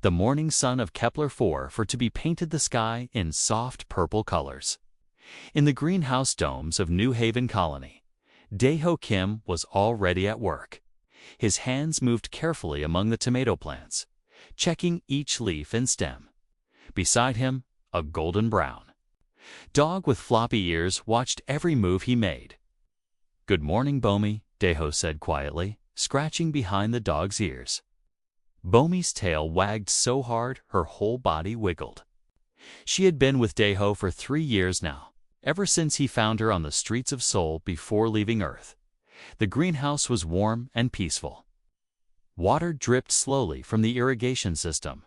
the morning sun of Kepler-4 for to be painted the sky in soft purple colors. In the greenhouse domes of New Haven Colony, Dae-ho Kim was already at work. His hands moved carefully among the tomato plants, checking each leaf and stem. Beside him, a golden brown dog with floppy ears watched every move he made. "Good morning, Bomi," Dae-ho said quietly, scratching behind the dog's ears. Bomi's tail wagged so hard her whole body wiggled. She had been with Dae-ho for 3 years now, ever since he found her on the streets of Seoul before leaving Earth. The greenhouse was warm and peaceful. Water dripped slowly from the irrigation system.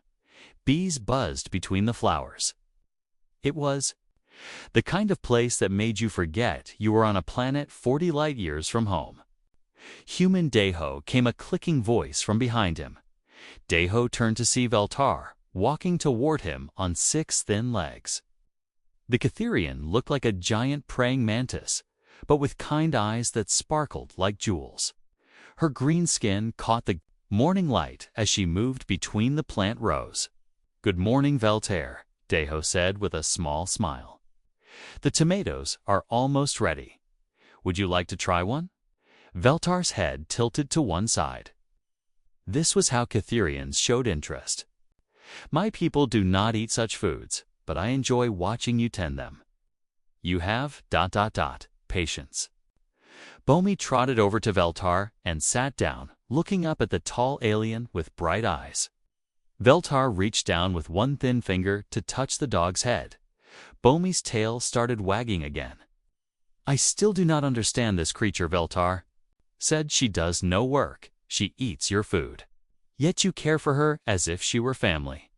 Bees buzzed between the flowers. It was the kind of place that made you forget you were on a planet 40 light-years from home. Human Dae-ho came a clicking voice from behind him. Dae-ho turned to see Veltar, walking toward him on 6 thin legs. The Catherian looked like a giant praying mantis, but with kind eyes that sparkled like jewels. Her green skin caught the morning light as she moved between the plant rows. "Good morning, Veltar," Dae-ho said with a small smile. "The tomatoes are almost ready. Would you like to try one?" Veltar's head tilted to one side. This was how Catherians showed interest. "My people do not eat such foods, but I enjoy watching you tend them. You have ... patience." Bomi trotted over to Veltar and sat down, looking up at the tall alien with bright eyes. Veltar reached down with one thin finger to touch the dog's head. Bomi's tail started wagging again. "I still do not understand this creature, Veltar. Said she does no work, she eats your food. Yet you care for her as if she were family."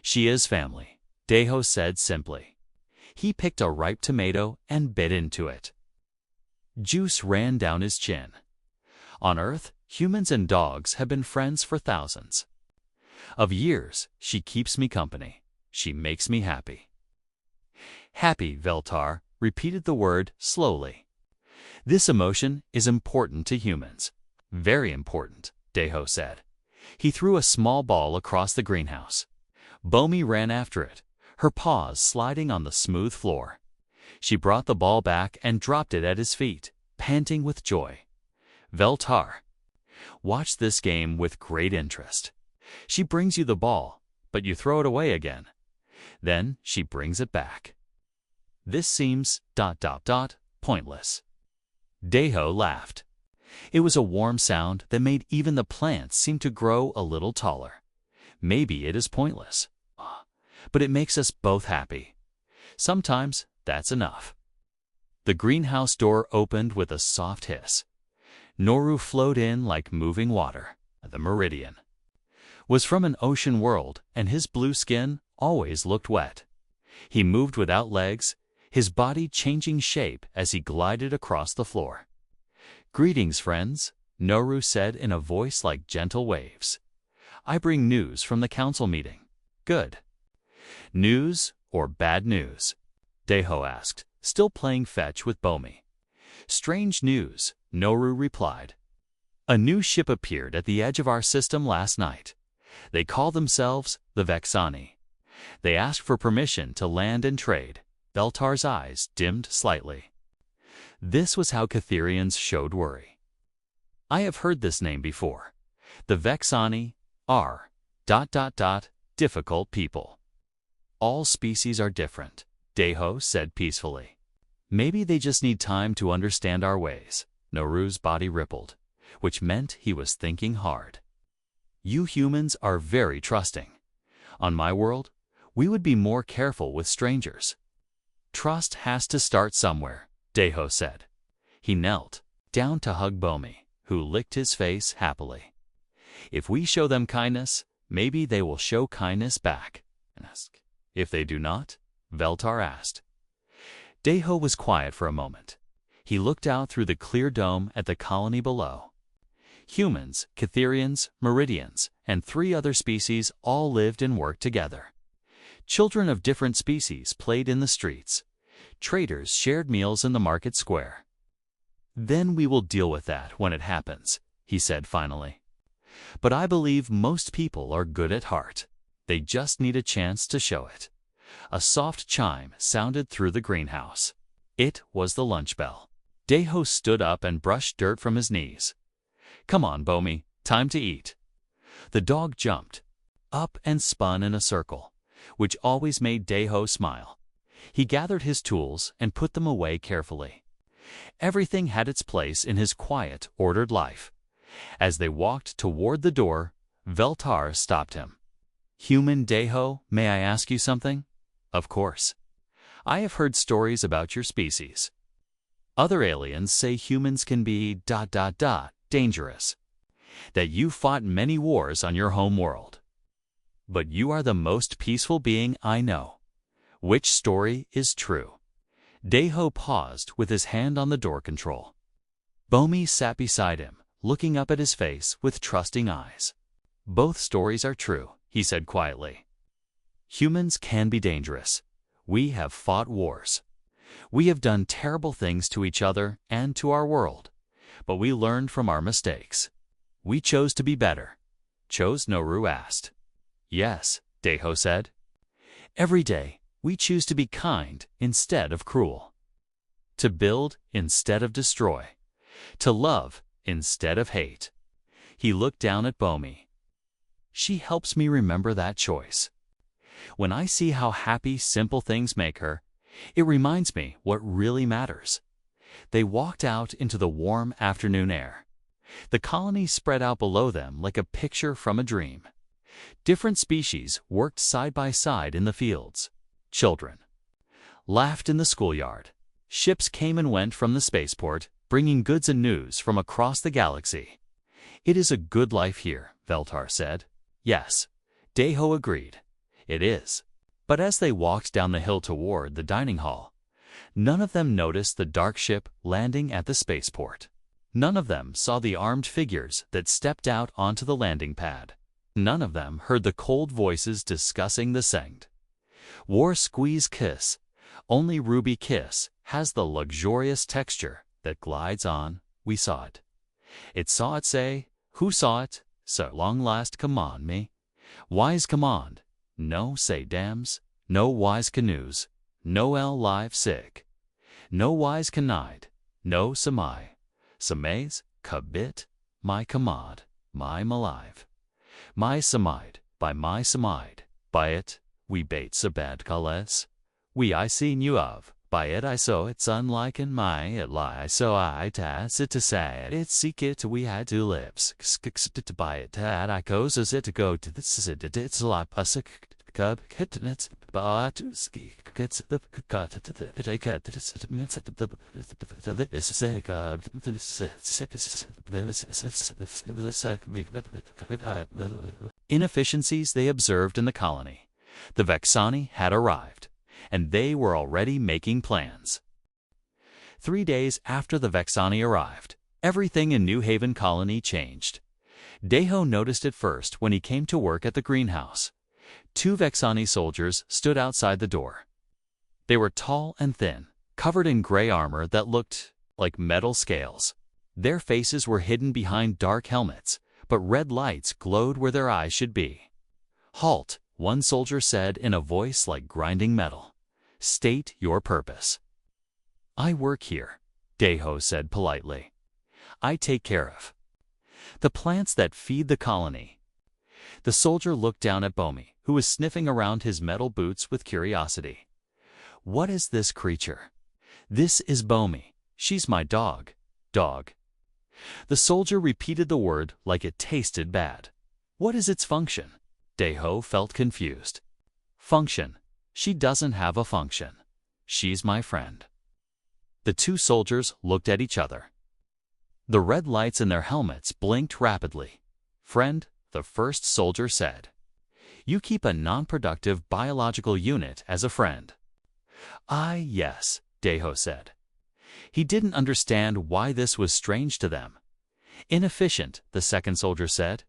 "She is family," Dae-ho said simply. He picked a ripe tomato and bit into it. Juice ran down his chin. On Earth, humans and dogs have been friends for thousands of years. She keeps me company. She makes me happy. "Happy," Veltar repeated the word slowly. "This emotion is important to humans." "Very important," Dae-ho said. He threw a small ball across the greenhouse. Bomi ran after it, her paws sliding on the smooth floor. She brought the ball back and dropped it at his feet, panting with joy. Veltar watched this game with great interest. She brings you the ball, but you throw it away again. Then she brings it back. This seems ... pointless. Dae-ho laughed. It was a warm sound that made even the plants seem to grow a little taller. Maybe it is pointless, but it makes us both happy. Sometimes that's enough. The greenhouse door opened with a soft hiss. Noru flowed in like moving water. The Meridian was from an ocean world, and his blue skin always looked wet. He moved without legs, his body changing shape as he glided across the floor. "Greetings, friends," Noru said in a voice like gentle waves. "I bring news from the council meeting." "Good. News or bad news?" Dae-ho asked, still playing fetch with Bomi. "Strange news," Noru replied. "A new ship appeared at the edge of our system last night. They call themselves the Vexani. They asked for permission to land and trade." Veltar's eyes dimmed slightly. This was how Catherians showed worry. "I have heard this name before. The Vexani are ... difficult people." "All species are different," Dae-ho said peacefully. "Maybe they just need time to understand our ways." Noru's body rippled, which meant he was thinking hard. "You humans are very trusting. On my world, we would be more careful with strangers." "Trust has to start somewhere," Dae-ho said. He knelt down to hug Bomi, who licked his face happily. "If we show them kindness, maybe they will show kindness back." "If they do not?" Veltar asked. Dae-ho was quiet for a moment. He looked out through the clear dome at the colony below. Humans, Catherians, Meridians, and 3 other species all lived and worked together. Children of different species played in the streets. Traders shared meals in the market square. "Then we will deal with that when it happens," he said finally. "But I believe most people are good at heart." They just need a chance to show it. A soft chime sounded through the greenhouse. It was the lunch bell. Daeho stood up and brushed dirt from his knees. "Come on, Bomi, time to eat." The dog jumped up and spun in a circle, which always made Daeho smile. He gathered his tools and put them away carefully. Everything had its place in his quiet, ordered life. As they walked toward the door, Veltar stopped him. "Human Daeho, may I ask you something?" "Of course. I have heard stories about your species. Other aliens say humans can be ... dangerous. That you fought many wars on your home world. But you are the most peaceful being I know. Which story is true?" Daeho paused with his hand on the door control. Bomi sat beside him, looking up at his face with trusting eyes. "Both stories are true," he said quietly. "Humans can be dangerous. We have fought wars. We have done terrible things to each other and to our world, but we learned from our mistakes. We chose to be better." "Chose?" Noru asked. "Yes," Daeho said. "Every day, we choose to be kind instead of cruel. To build instead of destroy. To love instead of hate." He looked down at Bomi. "She helps me remember that choice. When I see how happy simple things make her, it reminds me what really matters." They walked out into the warm afternoon air. The colony spread out below them like a picture from a dream. Different species worked side by side in the fields. Children laughed in the schoolyard. Ships came and went from the spaceport, bringing goods and news from across the galaxy. "It is a good life here," Veltar said. "Yes," Daeho agreed. "It is." But as they walked down the hill toward the dining hall, none of them noticed the dark ship landing at the spaceport. None of them saw the armed figures that stepped out onto the landing pad. None of them heard the cold voices discussing the Sengd. War Squeeze Kiss, only Ruby Kiss, has the luxurious texture that glides on. We saw it. It saw it say, "Who saw it? So long last command me. Wise command. No say dams, no wise canoes, no el live sick. No wise canide, no samai. Samays, kabit, my command, my malive. My samide, by my samide, by it, we bait sabad kales. We I seen you of, by it I saw it's unlike in my it lie so I tas it to say it seek it we had to lives to buy it that I goes as it to go to this is it's la pusik cub kitnets but ski gets the cut to the take it the is say god inefficiencies they observed in the colony. The Vexani had arrived, and they were already making plans. 3 days after the Vexani arrived, everything in New Haven Colony changed. Daeho noticed it first when he came to work at the greenhouse. 2 Vexani soldiers stood outside the door. They were tall and thin, covered in gray armor that looked like metal scales. Their faces were hidden behind dark helmets, but red lights glowed where their eyes should be. "Halt," one soldier said in a voice like grinding metal. "State your purpose." "I work here," Daeho said politely. "I take care of the plants that feed the colony." The soldier looked down at Bomi, who was sniffing around his metal boots with curiosity. "What is this creature?" "This is Bomi. She's my dog." "Dog." The soldier repeated the word like it tasted bad. "What is its function?" Daeho felt confused. "Function? She doesn't have a function. She's my friend." The 2 soldiers looked at each other. The red lights in their helmets blinked rapidly. "Friend," the first soldier said. "You keep a non-productive biological unit as a friend." Yes," Daeho said. He didn't understand why this was strange to them. "Inefficient," the second soldier said.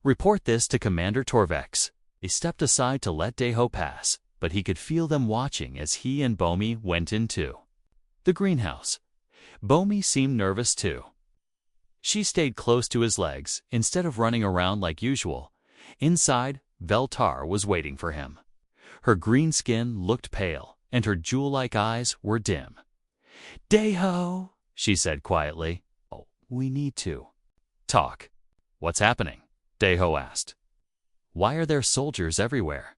"Report this to Commander Torvex." He stepped aside to let Daeho pass, but he could feel them watching as he and Bomi went in too. The greenhouse. Bomi seemed nervous too. She stayed close to his legs instead of running around like usual. Inside, Veltar was waiting for him. Her green skin looked pale, and her jewel-like eyes were dim. "Deho," she said quietly. "Oh, we need to talk." "What's happening?" Deho asked. "Why are there soldiers everywhere?"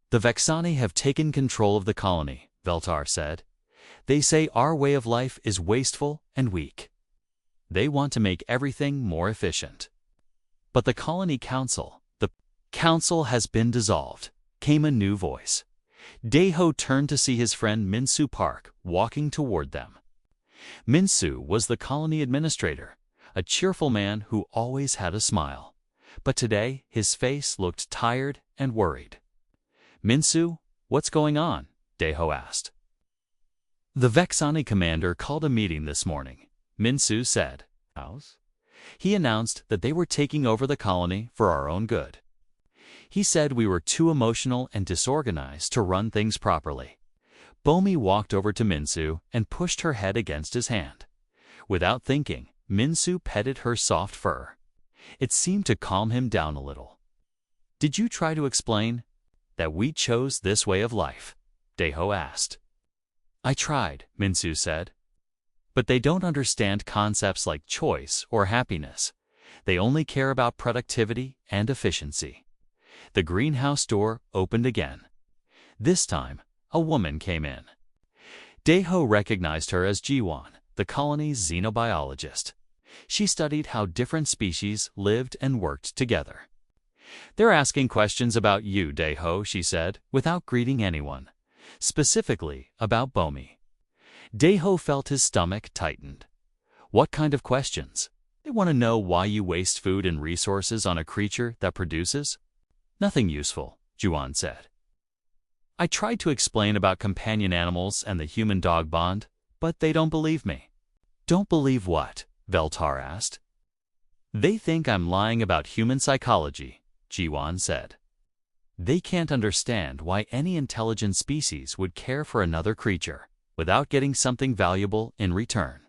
"The Vexani have taken control of the colony," Veltar said. "They say our way of life is wasteful and weak. They want to make everything more efficient." "But the colony council, the council has been dissolved," came a new voice. Deho turned to see his friend Minsu Park walking toward them. Minsu was the colony administrator, a cheerful man who always had a smile. But today his face looked tired and worried. "Minsu, what's going on?" Deho asked. "The Vexani commander called a meeting this morning," Minsu said. "He announced that they were taking over the colony for our own good. He said we were too emotional and disorganized to run things properly." Bomi walked over to Minsu and pushed her head against his hand. Without thinking, Minsu petted her soft fur. It seemed to calm him down a little. "Did you try to explain that we chose this way of life?" Deho asked. "I tried," Minsu said. "But they don't understand concepts like choice or happiness. They only care about productivity and efficiency." The greenhouse door opened again. This time, a woman came in. Deho recognized her as Jiwan, the colony's xenobiologist. She studied how different species lived and worked together. "They're asking questions about you, Deho," she said, without greeting anyone. Specifically about Bomi. Deho felt his stomach tightened. "What kind of questions?" "They want to know why you waste food and resources on a creature that produces." "Nothing useful," Jiwan said. "I tried to explain about companion animals and the human-dog bond, but they don't believe me." "Don't believe what?" Veltar asked. "They think I'm lying about human psychology," Jiwan said. "They can't understand why any intelligent species would care for another creature without getting something valuable in return."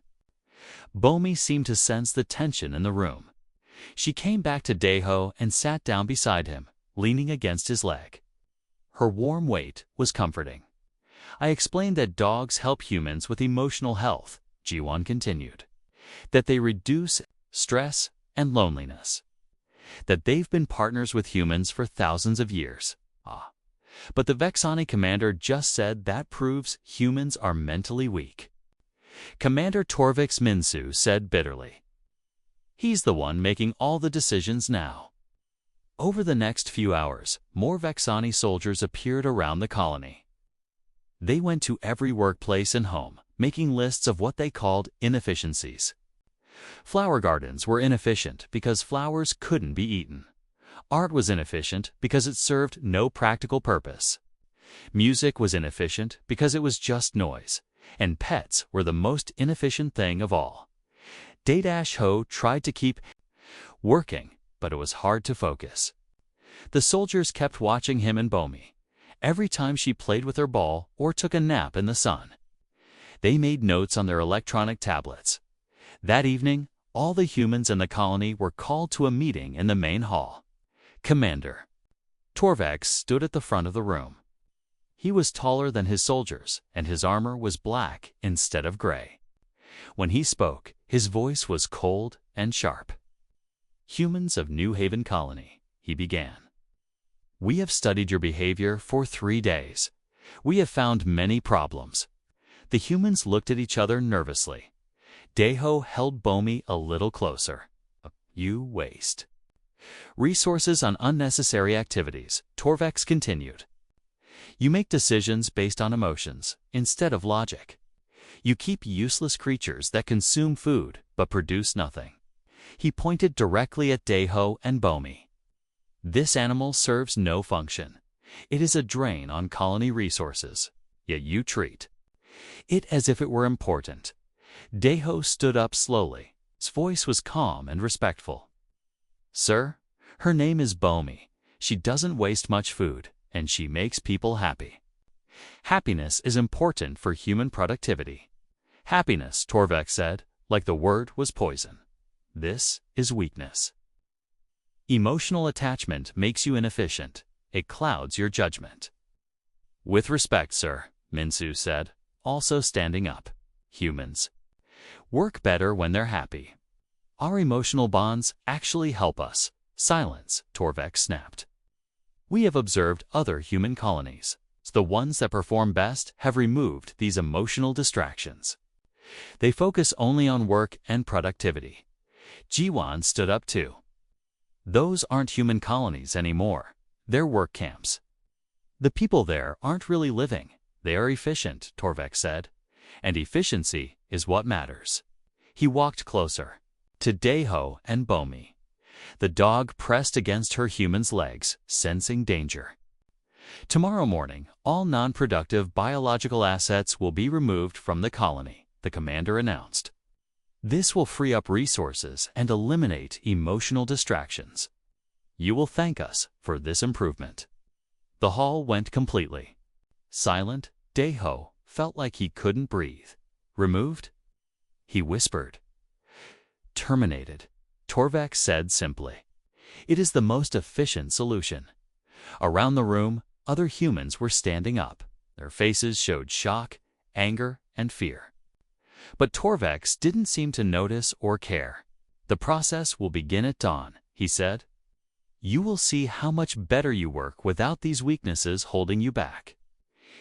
Bomi seemed to sense the tension in the room. She came back to Deho and sat down beside him, leaning against his leg. Her warm weight was comforting. "I explained that dogs help humans with emotional health," Jiwan continued. "That they reduce stress and loneliness. That they've been partners with humans for thousands of years." But the Vexani commander just said that proves humans are mentally weak. Commander Torvix Minsu said bitterly. "He's the one making all the decisions now." Over the next few hours, more Vexani soldiers appeared around the colony. They went to every workplace and home, making lists of what they called inefficiencies. Flower gardens were inefficient because flowers couldn't be eaten. Art was inefficient because it served no practical purpose. Music was inefficient because it was just noise. And pets were the most inefficient thing of all. Dadash-Ho tried to keep working, but it was hard to focus. The soldiers kept watching him and Bomi, every time she played with her ball or took a nap in the sun. They made notes on their electronic tablets. That evening, all the humans in the colony were called to a meeting in the main hall. Commander Torvax stood at the front of the room. He was taller than his soldiers, and his armor was black instead of gray. When he spoke, his voice was cold and sharp. "Humans of New Haven Colony," he began. "We have studied your behavior for 3 days. We have found many problems." The humans looked at each other nervously. Deho held Bomi a little closer. "You waste resources on unnecessary activities," Torvax continued. "You make decisions based on emotions instead of logic. You keep useless creatures that consume food but produce nothing." He pointed directly at Deho and Bomi. "This animal serves no function. It is a drain on colony resources, yet you treat it as if it were important." Deho stood up slowly. His voice was calm and respectful. "Sir, her name is Bomi. She doesn't waste much food, and she makes people happy. Happiness is important for human productivity." "Happiness," Torvax said, like the word was poison. "This is weakness." Emotional attachment makes you inefficient. It clouds your judgment. With respect, sir, Minsu said, also standing up. Humans work better when they're happy. Our emotional bonds actually help us. Silence, Torvek snapped. We have observed other human colonies. The ones that perform best have removed these emotional distractions. They focus only on work and productivity. Jiwan stood up too. Those aren't human colonies anymore. They're work camps. The people there aren't really living. They are efficient, Torvek said. And efficiency is what matters. He walked closer to Daeho and Bomi. The dog pressed against her human's legs, sensing danger. Tomorrow morning, all non-productive biological assets will be removed from the colony, the commander announced. This will free up resources and eliminate emotional distractions. You will thank us for this improvement. The hall went completely silent. Daeho felt like he couldn't breathe. Removed? He whispered. Terminated, Torvek said simply. It is the most efficient solution. Around the room, other humans were standing up. Their faces showed shock, anger, and fear. But Torvek didn't seem to notice or care. The process will begin at dawn, he said. You will see how much better you work without these weaknesses holding you back.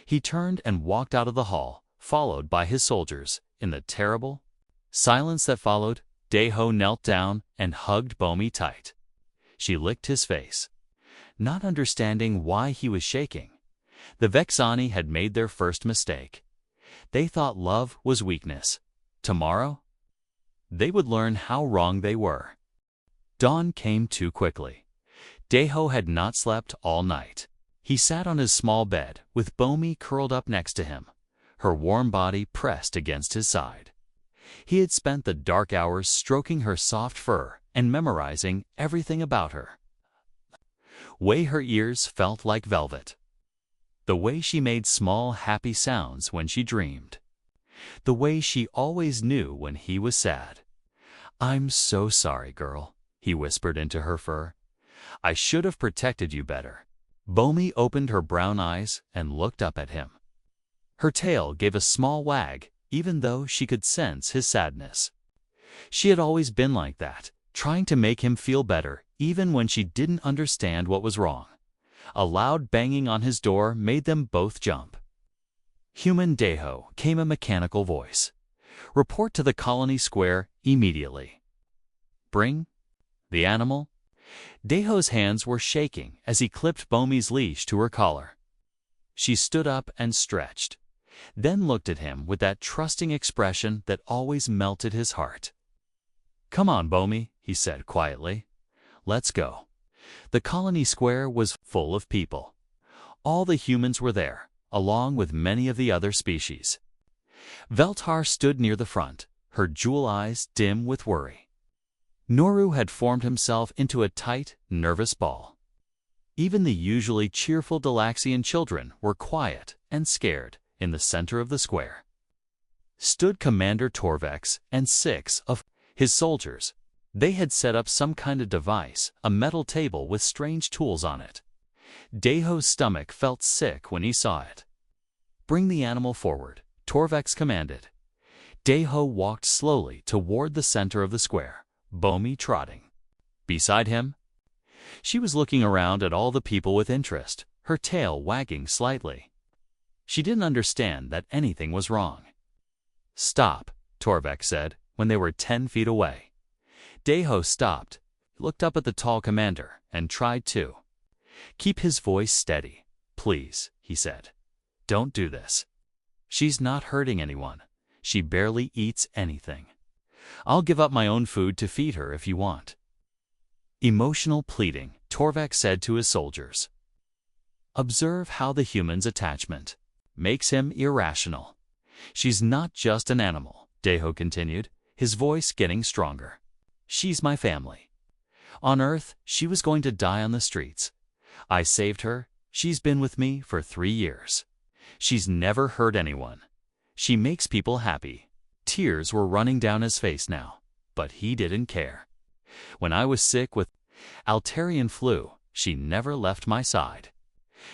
He turned and walked out of the hall, followed by his soldiers. In the terrible silence that followed, Daeho knelt down and hugged Bomi tight. She licked his face, not understanding why he was shaking. The Vexani had made their first mistake. They thought love was weakness. Tomorrow, they would learn how wrong they were. Dawn came too quickly. Daeho had not slept all night. He sat on his small bed, with Bomi curled up next to him, her warm body pressed against his side. He had spent the dark hours stroking her soft fur and memorizing everything about her. Way her ears felt like velvet. The way she made small, happy sounds when she dreamed. The way she always knew when he was sad. I'm so sorry, girl, he whispered into her fur. I should have protected you better. Bomi opened her brown eyes and looked up at him. Her tail gave a small wag, even though she could sense his sadness. She had always been like that, trying to make him feel better, even when she didn't understand what was wrong. A loud banging on his door made them both jump. Human Daeho, came a mechanical voice. Report to the colony square immediately. Bring the animal? Daeho's hands were shaking as he clipped Bomi's leash to her collar. She stood up and stretched, then looked at him with that trusting expression that always melted his heart. Come on, Bomi, he said quietly. Let's go. The colony square was full of people. All the humans were there, along with many of the other species. Veltar stood near the front, her jewel eyes dim with worry. Noru had formed himself into a tight, nervous ball. Even the usually cheerful Delaxian children were quiet and scared. In the center of the square stood Commander Torvek and 6 of his soldiers. They had set up some kind of device, a metal table with strange tools on it. Daeho's stomach felt sick when he saw it. Bring the animal forward, Torvek commanded. Daeho walked slowly toward the center of the square, Bomi trotting beside him. She was looking around at all the people with interest, her tail wagging slightly. She didn't understand that anything was wrong. Stop, Torvek said, when they were 10 feet away. Daeho stopped, looked up at the tall commander, and tried to keep his voice steady. Please, he said. Don't do this. She's not hurting anyone. She barely eats anything. I'll give up my own food to feed her if you want. Emotional pleading, Torvek said to his soldiers. Observe how the human's attachment makes him irrational. She's not just an animal, Daeho continued, his voice getting stronger. She's my family. On Earth, she was going to die on the streets. I saved her. She's been with me for 3 years. She's never hurt anyone. She makes people happy. Tears were running down his face now, but he didn't care. When I was sick with Altarian flew. She never left my side.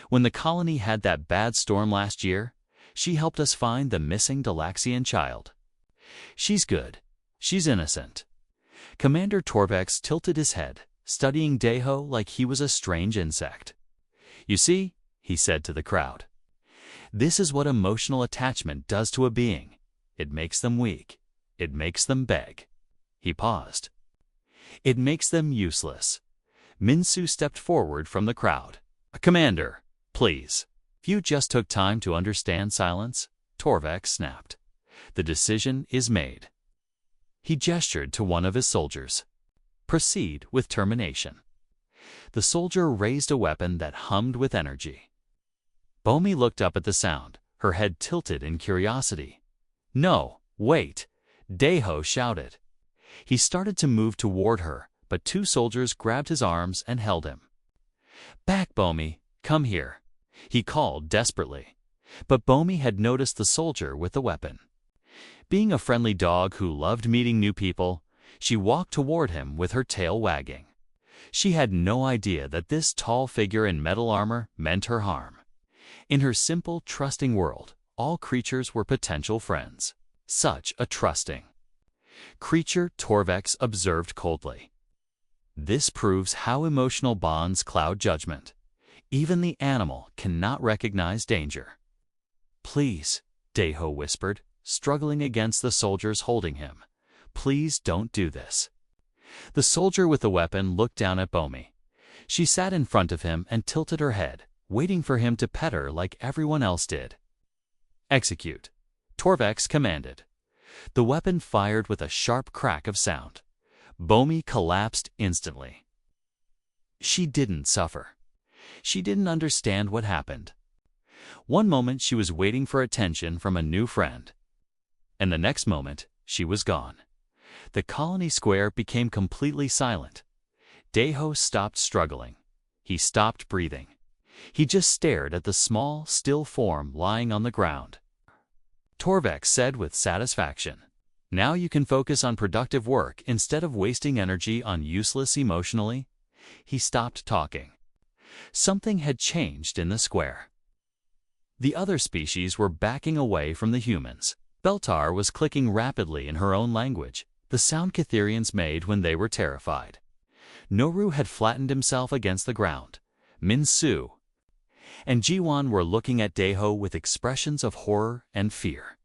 When the colony had that bad storm last year, she helped us find the missing Delaxian child. She's good. She's innocent. Commander Torvex tilted his head, studying Deho like he was a strange insect. You see, he said to the crowd, this is what emotional attachment does to a being. It makes them weak. It makes them beg. He paused. It makes them useless. Minsu stepped forward from the crowd. Commander, please. If you just took time to understand silence, Torvex snapped. The decision is made. He gestured to one of his soldiers. Proceed with termination. The soldier raised a weapon that hummed with energy. Bomi looked up at the sound, her head tilted in curiosity. No, wait, Deho shouted. He started to move toward her, but two soldiers grabbed his arms and held him. Back, Bomi, come here, he called desperately. But Bomi had noticed the soldier with the weapon. Being a friendly dog who loved meeting new people, she walked toward him with her tail wagging. She had no idea that this tall figure in metal armor meant her harm. In her simple, trusting world, all creatures were potential friends. Such a trusting creature, Torvex observed coldly. This proves how emotional bonds cloud judgment. Even the animal cannot recognize danger. Please, Deho whispered, struggling against the soldiers holding him. Please don't do this. The soldier with the weapon looked down at Bomi. She sat in front of him and tilted her head, waiting for him to pet her like everyone else did. Execute, Torvex commanded. The weapon fired with a sharp crack of sound. Bomi collapsed instantly. She didn't suffer. She didn't understand what happened. One moment she was waiting for attention from a new friend, and the next moment she was gone. The colony square became completely silent. Deho stopped struggling. He stopped breathing. He just stared at the small, still form lying on the ground. Torvex said with satisfaction, now you can focus on productive work instead of wasting energy on useless emotionally. He stopped talking. Something had changed in the square. The other species were backing away from the humans. Beltar was clicking rapidly in her own language, the sound Catherians made when they were terrified. Noru had flattened himself against the ground. Minsu and Jiwan were looking at Deho with expressions of horror and fear.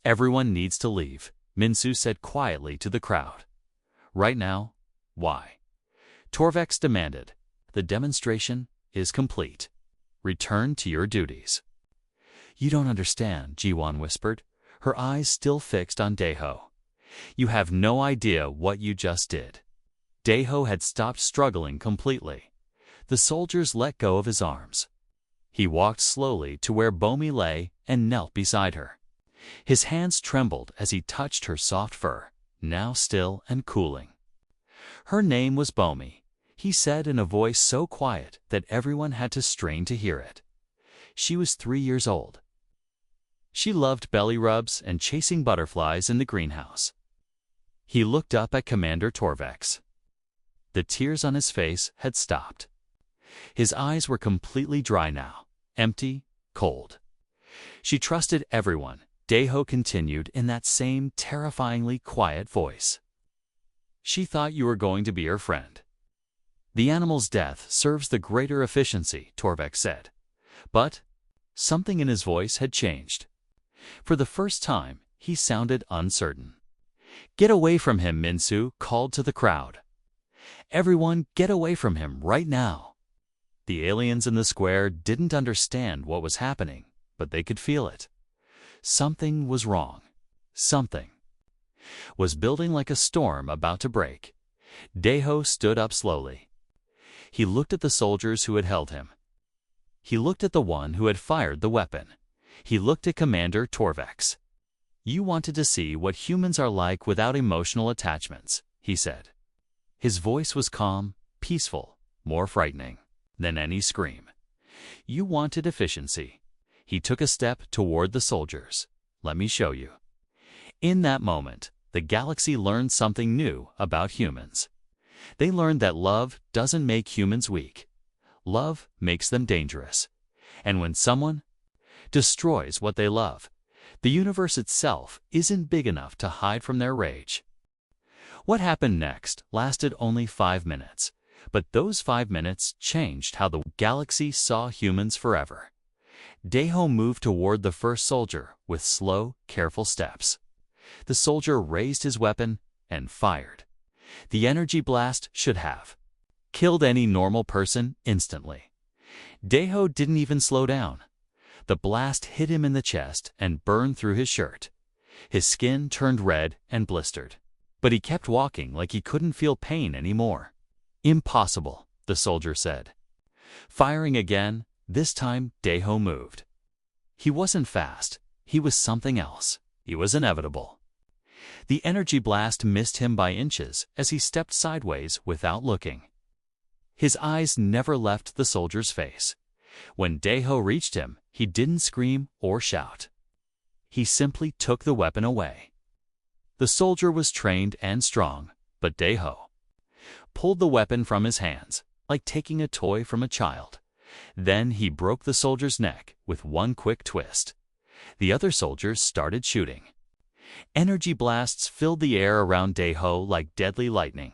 Everyone needs to leave, Minsu said quietly to the crowd. Right now? Why? Torvex demanded. The demonstration is complete. Return to your duties. You don't understand, Jiwan whispered, her eyes still fixed on Deho. You have no idea what you just did. Deho had stopped struggling completely. The soldiers let go of his arms. He walked slowly to where Bomi lay and knelt beside her. His hands trembled as he touched her soft fur, now still and cooling. Her name was Bomi, he said in a voice so quiet that everyone had to strain to hear it. She was 3 years old. She loved belly rubs and chasing butterflies in the greenhouse. He looked up at Commander Torvex. The tears on his face had stopped. His eyes were completely dry now, empty, cold. She trusted everyone, Deho continued in that same terrifyingly quiet voice. She thought you were going to be her friend. The animal's death serves the greater efficiency, Torvex said. But something in his voice had changed. For the first time, he sounded uncertain. Get away from him, Minsu called to the crowd. Everyone get away from him right now. The aliens in the square didn't understand what was happening, but they could feel it. Something was wrong. Something was building like a storm about to break. Deho stood up slowly. He looked at the soldiers who had held him. He looked at the one who had fired the weapon. He looked at Commander Torvex. You wanted to see what humans are like without emotional attachments, he said. His voice was calm, peaceful, more frightening than any scream. You wanted efficiency. He took a step toward the soldiers. Let me show you. In that moment, the galaxy learned something new about humans. They learned that love doesn't make humans weak. Love makes them dangerous. And when someone destroys what they love, the universe itself isn't big enough to hide from their rage. What happened next lasted only 5 minutes, but those 5 minutes changed how the galaxy saw humans forever. Daeho moved toward the first soldier with slow, careful steps. The soldier raised his weapon and fired. The energy blast should have killed any normal person instantly. Daeho didn't even slow down. The blast hit him in the chest and burned through his shirt. His skin turned red and blistered. But he kept walking like he couldn't feel pain anymore. "Impossible," the soldier said. Firing again, this time Daeho moved. He wasn't fast. He was something else. He was inevitable. The energy blast missed him by inches as he stepped sideways without looking. His eyes never left the soldier's face. When Daeho reached him, he didn't scream or shout. He simply took the weapon away. The soldier was trained and strong, but Daeho pulled the weapon from his hands, like taking a toy from a child. Then he broke the soldier's neck with one quick twist. The other soldiers started shooting. Energy blasts filled the air around Daeho like deadly lightning.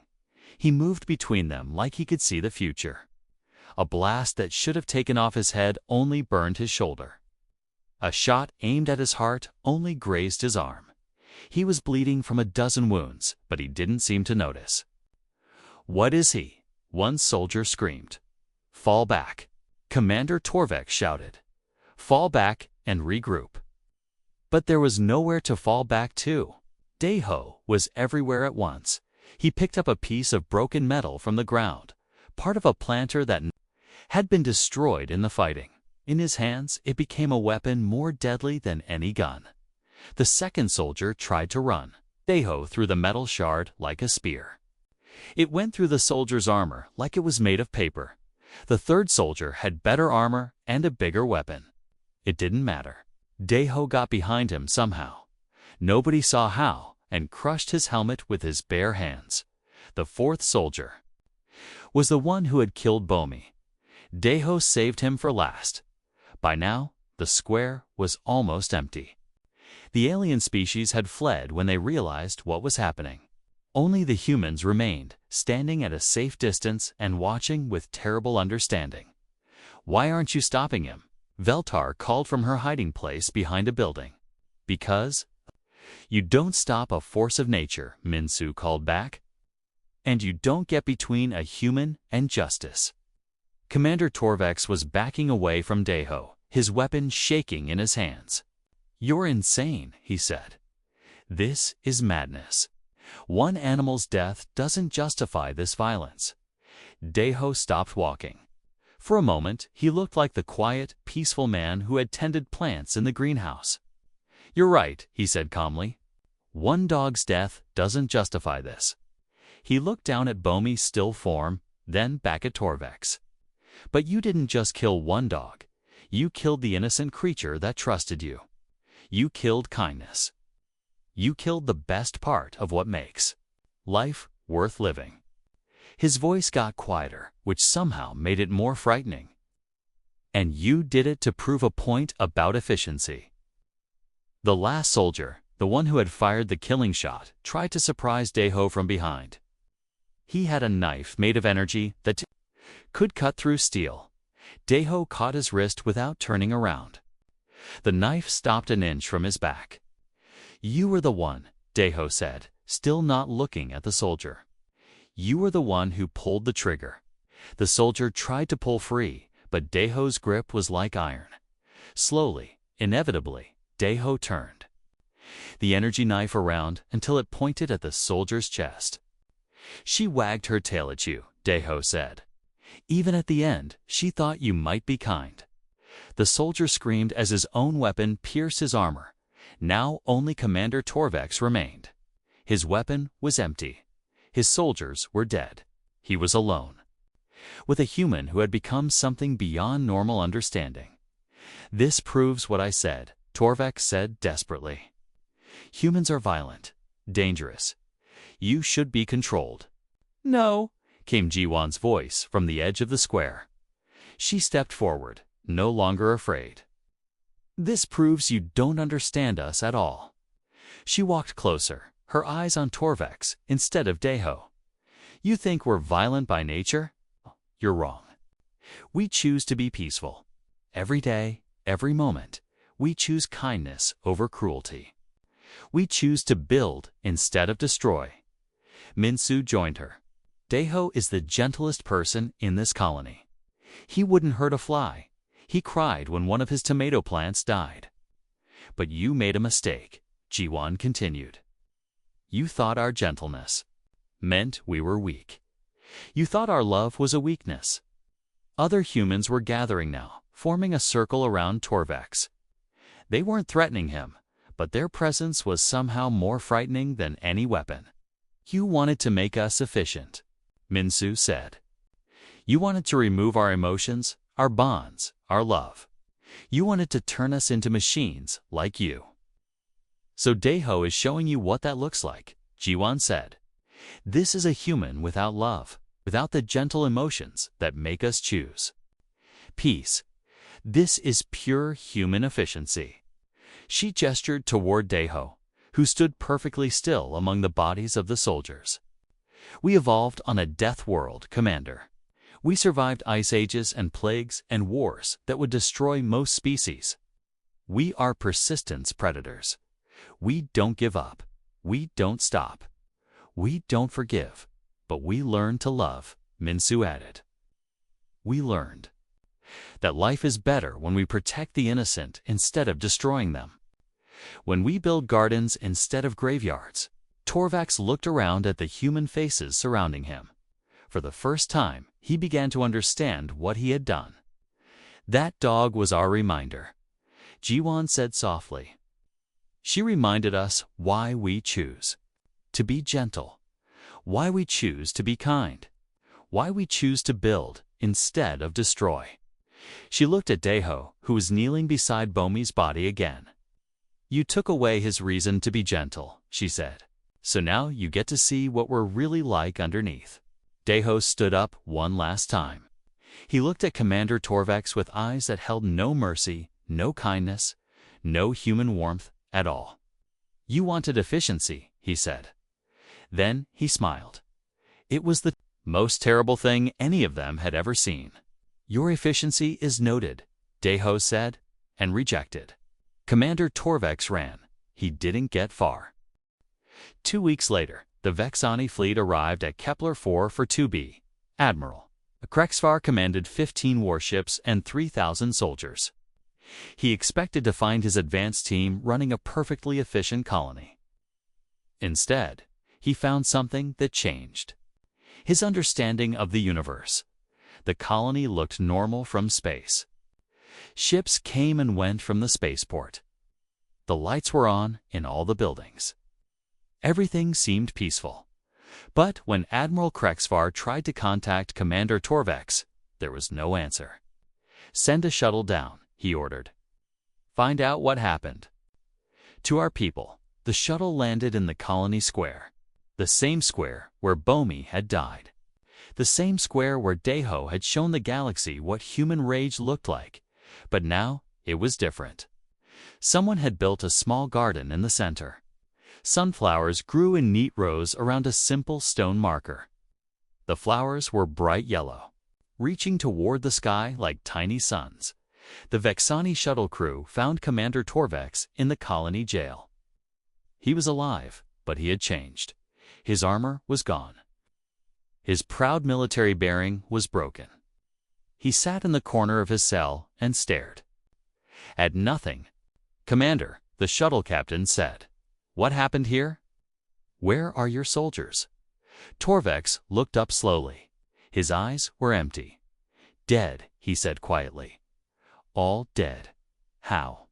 He moved between them like he could see the future. A blast that should have taken off his head only burned his shoulder. A shot aimed at his heart only grazed his arm. He was bleeding from a dozen wounds, but he didn't seem to notice. "What is he?" one soldier screamed. "Fall back," Commander Torvek shouted. "Fall back and regroup." But there was nowhere to fall back to. Daeho was everywhere at once. He picked up a piece of broken metal from the ground, part of a planter that had been destroyed in the fighting. In his hands, it became a weapon more deadly than any gun. The second soldier tried to run. Daeho threw the metal shard like a spear. It went through the soldier's armor like it was made of paper. The third soldier had better armor and a bigger weapon. It didn't matter. Daeho got behind him somehow. Nobody saw how, and crushed his helmet with his bare hands. The fourth soldier was the one who had killed Bomi. Daeho saved him for last. By now, the square was almost empty. The alien species had fled when they realized what was happening. Only the humans remained, standing at a safe distance and watching with terrible understanding. "Why aren't you stopping him?" Veltar called from her hiding place behind a building. "Because you don't stop a force of nature," Minsu called back. "And you don't get between a human and justice." Commander Torvex was backing away from Daeho, his weapon shaking in his hands. "You're insane," he said. "This is madness. One animal's death doesn't justify this violence." Daeho stopped walking. For a moment, he looked like the quiet, peaceful man who had tended plants in the greenhouse. "You're right," he said calmly. "One dog's death doesn't justify this." He looked down at Bomi's still form, then back at Torvex. "But you didn't just kill one dog. You killed the innocent creature that trusted you. You killed kindness. You killed the best part of what makes life worth living." His voice got quieter, which somehow made it more frightening. "And you did it to prove a point about efficiency." The last soldier, the one who had fired the killing shot, tried to surprise Daeho from behind. He had a knife made of energy that could cut through steel. Daeho caught his wrist without turning around. The knife stopped an inch from his back. "You were the one," Daeho said, still not looking at the soldier. "You were the one who pulled the trigger." The soldier tried to pull free, but Daeho's grip was like iron. Slowly, inevitably, Daeho turned the energy knife around until it pointed at the soldier's chest. "She wagged her tail at you," Daeho said. "Even at the end, she thought you might be kind." The soldier screamed as his own weapon pierced his armor. Now only Commander Torvex remained. His weapon was empty. His soldiers were dead. He was alone with a human who had become something beyond normal understanding. "This proves what I said," Torvex said desperately. "Humans are violent, dangerous. You should be controlled." "No," came Jiwan's voice from the edge of the square. She stepped forward, no longer afraid. "This proves you don't understand us at all." She walked closer, her eyes on Torvex instead of Deho. "You think we're violent by nature? You're wrong. We choose to be peaceful. Every day, every moment, we choose kindness over cruelty. We choose to build instead of destroy." Minsu joined her. "Deho is the gentlest person in this colony. He wouldn't hurt a fly. He cried when one of his tomato plants died." "But you made a mistake," Jiwan continued. "You thought our gentleness meant we were weak. You thought our love was a weakness." Other humans were gathering now, forming a circle around Torvex. They weren't threatening him, but their presence was somehow more frightening than any weapon. "You wanted to make us efficient," Minsu said. "You wanted to remove our emotions, our bonds, our love. You wanted to turn us into machines like you." "So Deho is showing you what that looks like," Jiwan said. "This is a human without love, without the gentle emotions that make us choose. Peace. This is pure human efficiency." She gestured toward Deho, who stood perfectly still among the bodies of the soldiers. "We evolved on a death world, Commander. We survived ice ages and plagues and wars that would destroy most species. We are persistence predators. We don't give up. We don't stop. We don't forgive, but we learn to love," Minsu added. "We learned that life is better when we protect the innocent instead of destroying them. When we build gardens instead of graveyards." Torvex looked around at the human faces surrounding him. For the first time, he began to understand what he had done. "That dog was our reminder," Jiwan said softly. "She reminded us why we choose to be gentle, why we choose to be kind, why we choose to build instead of destroy." She looked at Deho, who was kneeling beside Bomi's body again. "You took away his reason to be gentle," she said. "So now you get to see what we're really like underneath." Deho stood up one last time. He looked at Commander Torvex with eyes that held no mercy, no kindness, no human warmth at all. "You wanted efficiency," he said. Then he smiled. It was the most terrible thing any of them had ever seen. "Your efficiency is noted," Deho said, and rejected. Commander Torvex ran. He didn't get far. 2 weeks later, the Vexani fleet arrived at Kepler 4 for 2B. Admiral Krexvar commanded 15 warships and 3,000 soldiers. He expected to find his advanced team running a perfectly efficient colony. Instead, he found something that changed his understanding of the universe. The colony looked normal from space. Ships came and went from the spaceport. The lights were on in all the buildings. Everything seemed peaceful. But when Admiral Krexvar tried to contact Commander Torvex, there was no answer. "Send a shuttle down," he ordered. "Find out what happened." To our people, the shuttle landed in the colony square, the same square where Bomi had died, the same square where Deho had shown the galaxy what human rage looked like. But now it was different. Someone had built a small garden in the center. Sunflowers grew in neat rows around a simple stone marker. The flowers were bright yellow, reaching toward the sky like tiny suns. The Vexani shuttle crew found Commander Torvex in the colony jail. He was alive, but he had changed. His armor was gone. His proud military bearing was broken. He sat in the corner of his cell and stared at nothing. "Commander," the shuttle captain said, "what happened here? Where are your soldiers?" Torvex looked up slowly. His eyes were empty. "Dead," he said quietly. "All dead." "How?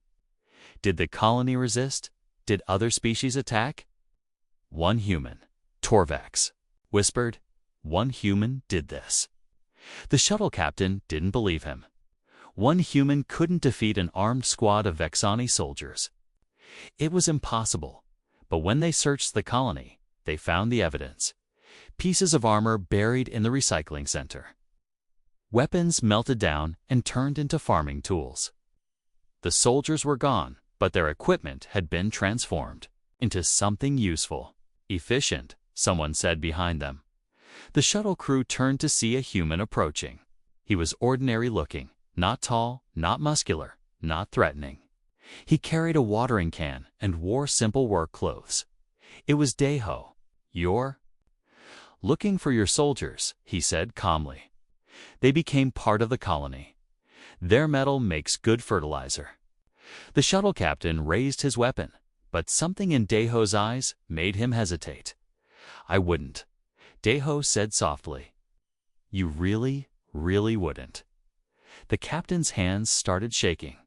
Did the colony resist? Did other species attack?" "One human," Torvex whispered. "One human did this." The shuttle captain didn't believe him. One human couldn't defeat an armed squad of Vexani soldiers. It was impossible. But when they searched the colony, they found the evidence. pieces of armor buried in the recycling center. Weapons melted down and turned into farming tools. The soldiers were gone, but their equipment had been transformed into something useful. Efficient, someone said behind them. The shuttle crew turned to see a human approaching. He was ordinary looking, not tall, not muscular, not threatening. He carried a watering can and wore simple work clothes. It was Daiho. "You're looking for your soldiers," he said calmly. "They became part of the colony. Their metal makes good fertilizer." The shuttle captain raised his weapon, but something in Daiho's eyes made him hesitate. "I wouldn't," Daiho said softly. "You really wouldn't." The captain's hands started shaking.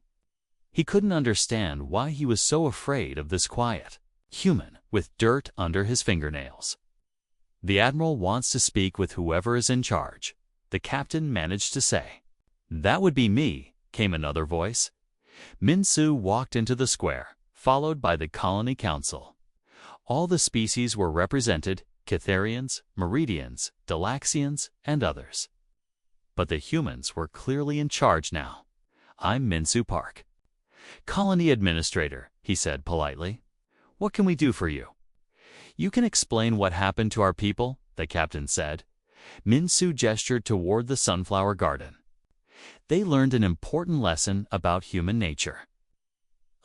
He couldn't understand why he was so afraid of this quiet human with dirt under his fingernails. "The admiral wants to speak with whoever is in charge," the captain managed to say. "That would be me," came another voice. Minsu walked into the square, followed by the colony council. All the species were represented: Catharians, Meridians, Delaxians, and others. But the humans were clearly in charge now. "I'm Minsu Park." "Colony administrator," he said politely. "What can we do for you?" "You can explain what happened to our people," the captain said. Minsu gestured toward the sunflower garden. "They learned an important lesson about human nature.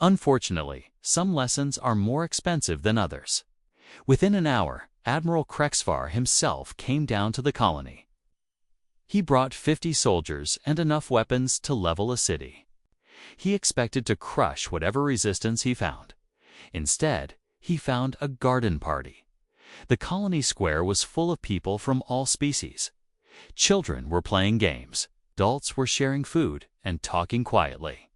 Unfortunately, some lessons are more expensive than others." Within an hour, Admiral Krexvar himself came down to the colony. He brought 50 soldiers and enough weapons to level a city. He expected to crush whatever resistance he found. Instead, he found a garden party. The colony square was full of people from all species. Children were playing games, adults were sharing food and talking quietly.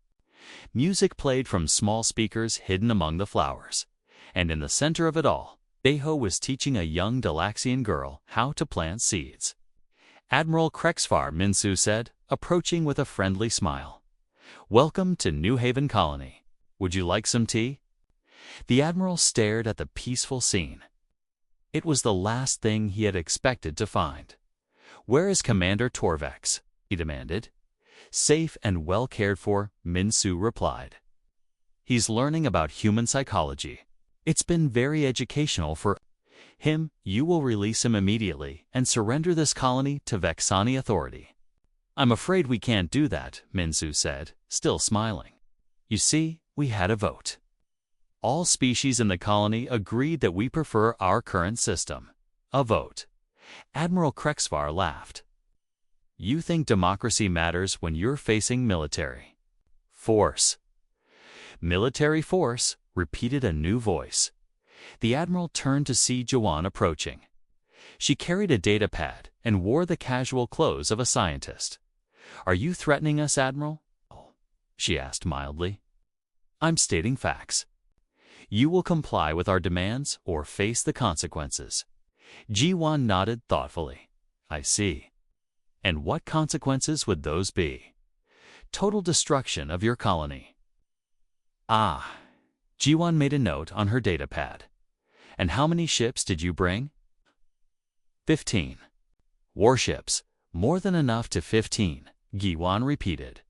Music played from small speakers hidden among the flowers. And in the center of it all, Daiho was teaching a young Delaxian girl how to plant seeds. "Admiral Krexvar," Minsu said, approaching with a friendly smile. "Welcome to New Haven Colony. Would you like some tea?" The admiral stared at the peaceful scene. It was the last thing he had expected to find. "Where is Commander Torvex?" he demanded. "Safe and well cared for," Minsu replied. "He's learning about human psychology. It's been very educational for him. You will release him immediately and surrender this colony to Vexani authority." "I'm afraid we can't do that," Minsu said, still smiling. "You see, we had a vote. All species in the colony agreed that we prefer our current system." "A vote?" Admiral Krexvar laughed. "You think democracy matters when you're facing military force." "Military force," repeated a new voice. The admiral turned to see Jawan approaching. She carried a data pad and wore the casual clothes of a scientist. "Are you threatening us, Admiral?" she asked mildly. "I'm stating facts. You will comply with our demands or face the consequences." Jiwan nodded thoughtfully. "I see. And what consequences would those be?" "Total destruction of your colony." "Ah." Jiwan made a note on her data pad. "And how many ships did you bring?" 15. "Warships. More than enough to 15, Jiwan repeated.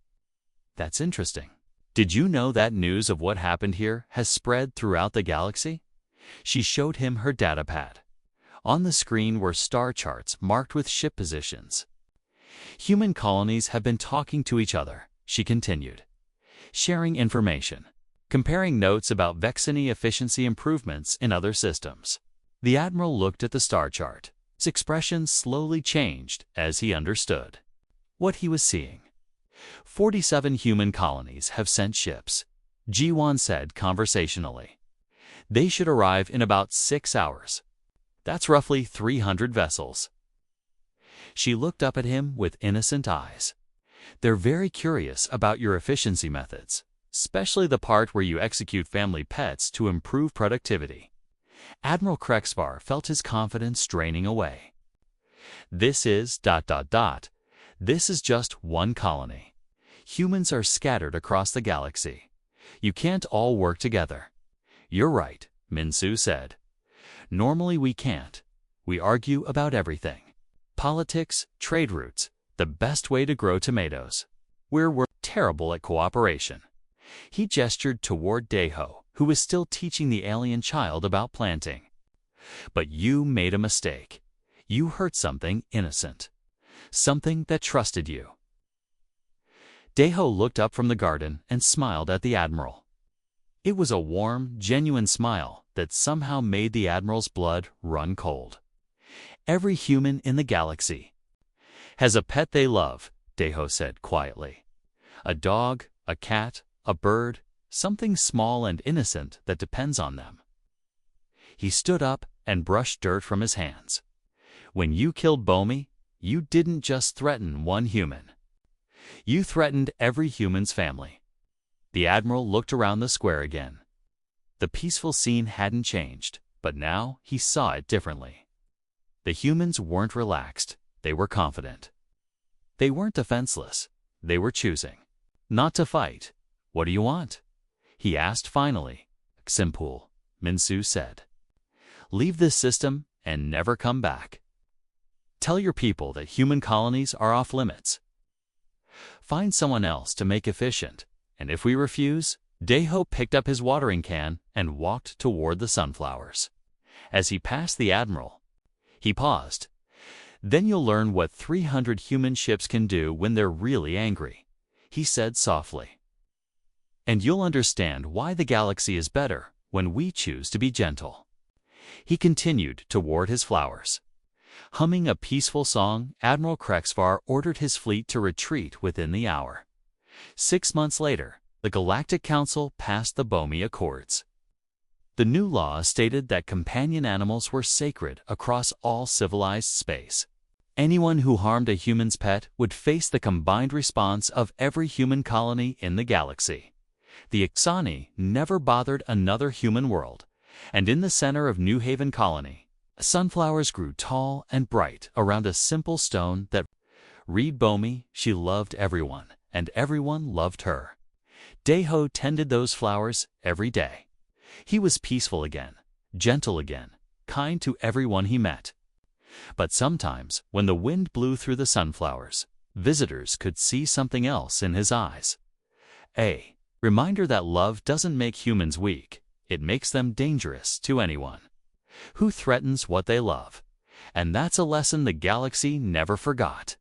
"That's interesting. Did you know that news of what happened here has spread throughout the galaxy?" She showed him her data pad. On the screen were star charts marked with ship positions. "Human colonies have been talking to each other," she continued, "sharing information, comparing notes about Vexani efficiency improvements in other systems." The admiral looked at the star chart. His expression slowly changed as he understood what he was seeing. 47 human colonies have sent ships, Jiwan said conversationally. "They should arrive in about 6 hours. That's roughly 300 vessels." She looked up at him with innocent eyes. "They're very curious about your efficiency methods, especially the part where you execute family pets to improve productivity." Admiral Krexvar felt his confidence draining away. "This is ... This is just one colony. Humans are scattered across the galaxy. You can't all work together." "You're right," Minsu said. "Normally we can't. We argue about everything. Politics, trade routes, the best way to grow tomatoes. We're terrible at cooperation." He gestured toward Deho, who was still teaching the alien child about planting. "But you made a mistake. You hurt something innocent. Something that trusted you." Deho looked up from the garden and smiled at the Admiral. It was a warm, genuine smile that somehow made the Admiral's blood run cold. "Every human in the galaxy has a pet they love," Deho said quietly. "A dog, a cat, a bird, something small and innocent that depends on them." He stood up and brushed dirt from his hands. "When you killed Bomi, you didn't just threaten one human. You threatened every human's family." The Admiral looked around the square again. The peaceful scene hadn't changed, but now he saw it differently. The humans weren't relaxed, they were confident. They weren't defenseless, they were choosing not to fight. "What do you want?" he asked finally. "Simple," Minsu said. "Leave this system and never come back. Tell your people that human colonies are off limits. Find someone else to make efficient, and if we refuse..." Deho picked up his watering can and walked toward the sunflowers. As he passed the Admiral, he paused. "Then you'll learn what 300 human ships can do when they're really angry," he said softly. "And you'll understand why the galaxy is better when we choose to be gentle." He continued toward his flowers. Humming a peaceful song, Admiral Krexvar ordered his fleet to retreat within the hour. 6 months later, the Galactic Council passed the Bomi Accords. The new law stated that companion animals were sacred across all civilized space. Anyone who harmed a human's pet would face the combined response of every human colony in the galaxy. The Ixani never bothered another human world, and in the center of New Haven Colony, sunflowers grew tall and bright around a simple stone that read Bomi. She loved everyone, and everyone loved her. Deho tended those flowers every day. He was peaceful again, gentle again, kind to everyone he met. But sometimes, when the wind blew through the sunflowers, visitors could see something else in his eyes. A reminder that love doesn't make humans weak, it makes them dangerous to anyone who threatens what they love. And that's a lesson the galaxy never forgot.